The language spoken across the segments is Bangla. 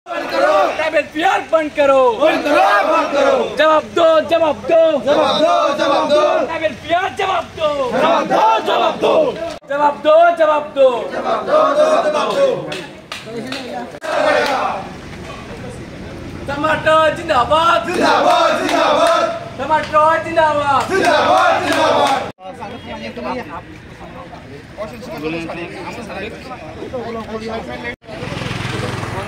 ट्राइबल फियर बंद करो, जवाब दो, जवाब दो, जवाब दो, जवाब दो, ट्राइबल फियर जवाब दो, जवाब दो, जवाब दो, जवाब दो, जवाब दो, जवाब दो, जवाब दो। टमाटर जिंदाबाद, जिंदाबाद, जिंदाबाद, टमाटर जिंदाबाद, जिंदाबाद, जिंदाबाद।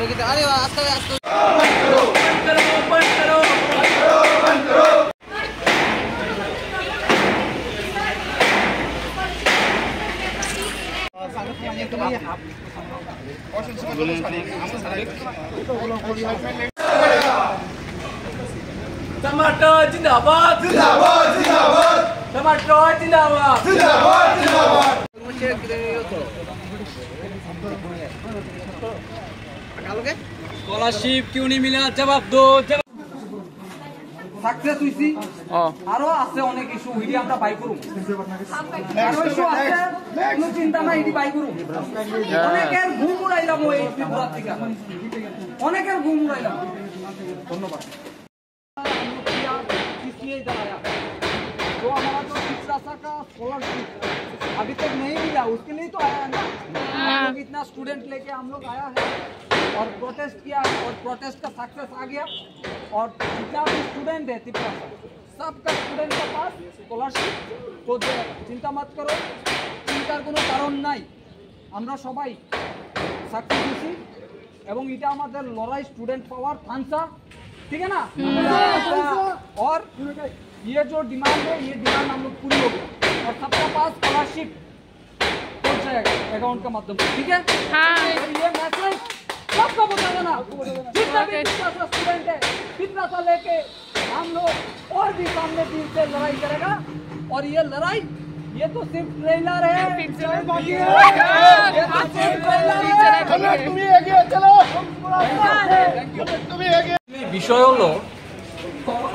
अरे आस्ते आस्ते बंद करो, बंद करो, बंद करो। टमाटर जिंदाबाद, जिंदाबाद, जिंदाबाद, टमाटर जिंदाबाद, जिंदाबाद, जिंदाबाद। स्कॉलरशिप क्यों नहीं मिला, जवाब दो। সাকসেস হইছি আরো আছে অনেক ইস্যু হইলি আমরা বাই করুম আরো ইস্যু আছে কোনো চিন্তা নাই এটি বাই করুম অনেকের ঘুম উড়াইলাম ওই ত্রিপুরা থেকে অনেকের ঘুম উড়াইলাম ধন্যবাদ तो हमारा जो शिक्षा का स्कॉलरशिप अभी तक नहीं मिला उसके लिए तो आया ना हम लोग इतना स्टूडेंट लेके हम लोग आया है और प्रोटेस्ट किया और प्रोटेस्ट का सक्सेस आ गया और जितना भी स्टूडेंट है त्रिपुरा सबका स्टूडेंट के पास स्कॉलरशिप तो चिंता मत करो चिंतार কোনো কারণ নাই আমরা সবাই সাকসেস হইছি এবং এটা আমাদের লড়াই স্টুডেंट পাওয়ার ফান্সা ठीक है ना और ये जो डिमांड है ये डिमांड हम लोग पूरी हो गई और सबका पास स्कॉलरशिप पहुंच जाएगा अकाउंट के माध्यम से ठीक है हाँ। और ये मैसेज सबको बता देना जितना भी स्टूडेंट है कितना सा लेके हम लोग और भी सामने दिन से लड़ाई करेगा और ये लड़ाई ये तो सिर्फ ट्रेलर है বিষয় হলো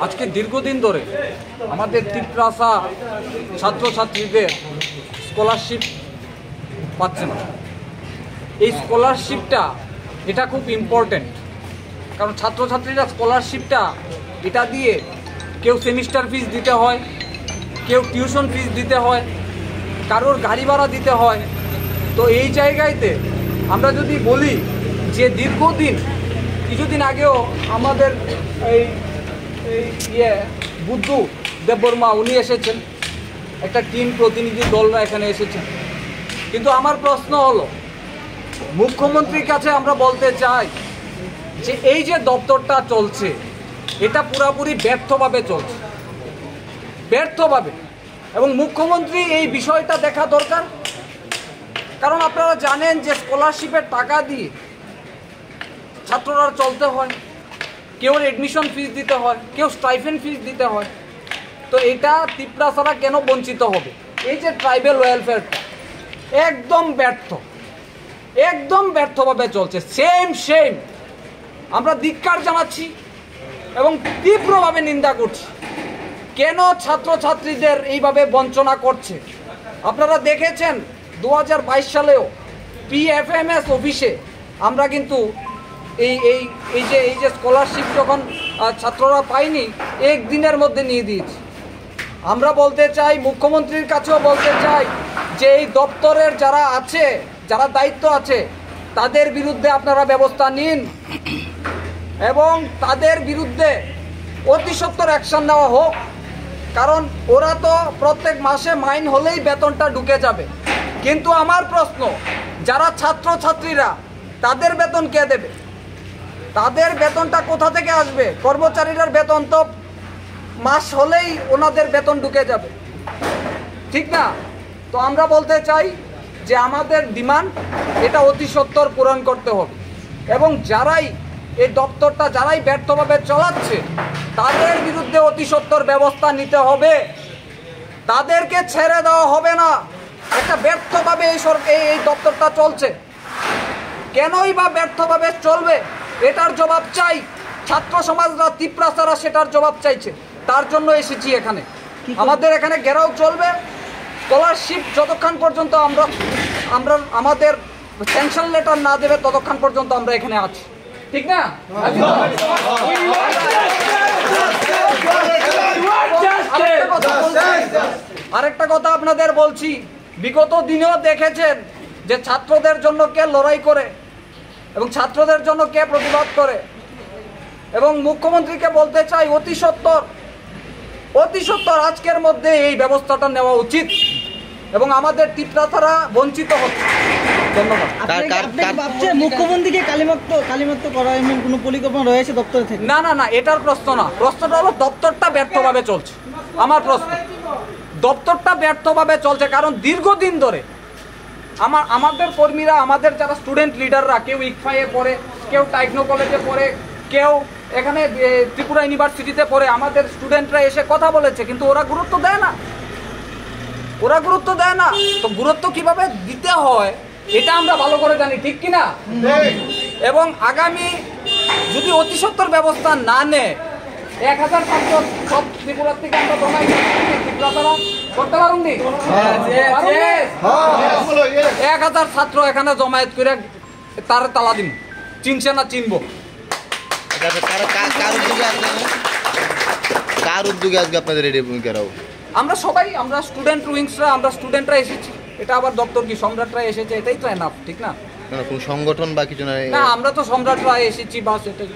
আজকে দীর্ঘদিন ধরে আমাদের ত্রিপুরা ছাত্রছাত্রীদের স্কলারশিপ পাচ্ছে না এই স্কলারশিপটা এটা খুব ইম্পর্টেন্ট কারণ ছাত্রছাত্রীরা স্কলারশিপটা এটা দিয়ে কেউ সেমিস্টার ফিস দিতে হয় কেউ টিউশন ফিস দিতে হয় কারোর গাড়ি ভাড়া দিতে হয় তো এই জায়গাতে আমরা যদি বলি যে দীর্ঘদিন কিছুদিন আগেও আমাদের এই বুদ্ধ দেববর্মা উনি এসেছেন একটা টিম প্রতিনিধি দলরা এখানে এসেছেন কিন্তু আমার প্রশ্ন হলো মুখ্যমন্ত্রীর কাছে আমরা বলতে চাই যে এই যে দপ্তরটা চলছে এটা পুরোপুরি ব্যর্থভাবে চলছে ব্যর্থভাবে এবং মুখ্যমন্ত্রী এই বিষয়টা দেখা দরকার কারণ আপনারা জানেন যে স্কলারশিপের টাকা দিয়ে ছাত্ররা চলতে হয় কেউ এডমিশন ফিস দিতে হয় কেউ স্টাইফেন্ড ফিস দিতে হয় তো এটা ত্রিপুরা ছাড়া কেন বঞ্চিত হবে এই যে ট্রাইবাল ওয়েলফেয়ারটা একদম ব্যর্থভাবে চলছে সেম আমরা ধিক্কার জানাচ্ছি এবং তীব্রভাবে নিন্দা করছি কেন ছাত্রছাত্রীদের এইভাবে বঞ্চনা করছে আপনারা দেখেছেন 2022 সালেও পিএফএমএস অফিসে আমরা কিন্তু এই যে স্কলারশিপ যখন ছাত্ররা পায়নি একদিনের মধ্যে নিয়ে দিয়েছি আমরা বলতে চাই মুখ্যমন্ত্রীর কাছেও বলতে চাই যে এই দপ্তরের যারা আছে যারা দায়িত্ব আছে তাদের বিরুদ্ধে আপনারা ব্যবস্থা নিন এবং তাদের বিরুদ্ধে অতি সত্বর অ্যাকশন নেওয়া হোক কারণ ওরা তো প্রত্যেক মাসে মাইন হলেই বেতনটা ঢুকে যাবে কিন্তু আমার প্রশ্ন যারা ছাত্রছাত্রীরা তাদের বেতন কে দেবে তাদের বেতনটা কোথা থেকে আসবে কর্মচারীদের বেতন তো মাস হলেই ওনাদের বেতন ঢুকে যাবে ঠিক না তো আমরা বলতে চাই যে আমাদের ডিমান্ড এটা অতি সত্বর পূরণ করতে হবে এবং যারাই এই দপ্তরটা যারাই ব্যর্থভাবে চালাচ্ছে তাদের বিরুদ্ধে অতি সত্বর ব্যবস্থা নিতে হবে তাদেরকে ছেড়ে দেওয়া হবে না একটা ব্যর্থভাবে এই দপ্তরটা চলছে কেনই বা ব্যর্থভাবে চলবে এটার জবাব চাই ছাত্র সমাজরা ত্রিপুরা ছাড়া সেটার জবাব চাইছে তার জন্য এসেছি এখানে আমাদের এখানে ঘেরাও চলবে স্কলারশিপ যতক্ষণ পর্যন্ত আমরা আমাদের স্যাংশন লেটার না দেবে ততক্ষণ পর্যন্ত আমরা এখানে আছি ঠিক না? আরেকটা কথা আপনাদের বলছি, বিগত দিনেও দেখেছেন যে ছাত্রদের জন্য কে লড়াই করে এবং ছাত্রদের জন্য কে প্রতিবাদ করে। এবং মুখ্যমন্ত্রীকে বলতে চাই অতি সত্বর আজকের মধ্যে এই ব্যবস্থাটা নেওয়া উচিত এবং আমাদের তীব্রতারা বঞ্চিত হচ্ছে। ধন্যবাদ। আপনি কি ভাবছেন মুখ্যমন্ত্রীকে কালিমাক্ত করা এমন কোনো পরিকল্পনা রয়েছে দপ্তর থেকে? না, এটার প্রশ্ন না। প্রশ্নটা হলো দপ্তরটা ব্যর্থভাবে চলছে। আমার প্রশ্ন, দপ্তরটা ব্যর্থভাবে চলছে কারণ দীর্ঘদিন ধরে আমাদের কর্মীরা, আমাদের যারা স্টুডেন্ট লিডাররা, কেউ ইকফাইয়ে পড়ে, কেউ টাইকনো কলেজে পড়ে, কেউ এখানে ত্রিপুরা ইউনিভার্সিটিতে পড়ে, আমাদের স্টুডেন্টরা এসে কথা বলেছে, কিন্তু ওরা গুরুত্ব দেয় না। তো গুরুত্ব কিভাবে দিতে হয় এটা আমরা ভালো করে জানি, ঠিক কিনা? এবং আগামী যদি অতি সত্বর ব্যবস্থা না নেয়, 1000 ছাত্র সব ত্রিপুরার থেকে আমরা জমাই ত্রিপুরা তারা করতে পারুন নি? 1000 ছাত্র এখানে জমায়েত করে তার তালা দিন, চিনছে না চিনবো। কার উদ্যোগে আজকে আপনাদের এই ঘেরাও? আমরা স্টুডেন্টরা এসেছি। এটা আবার দপ্তর কি সম্রাটরা এসেছে, এটাই তো এনাফ, ঠিক না? কোন সংগঠন বা কিছু না? আমরা তো সম্রাটরা এসেছি, বাস এটাই।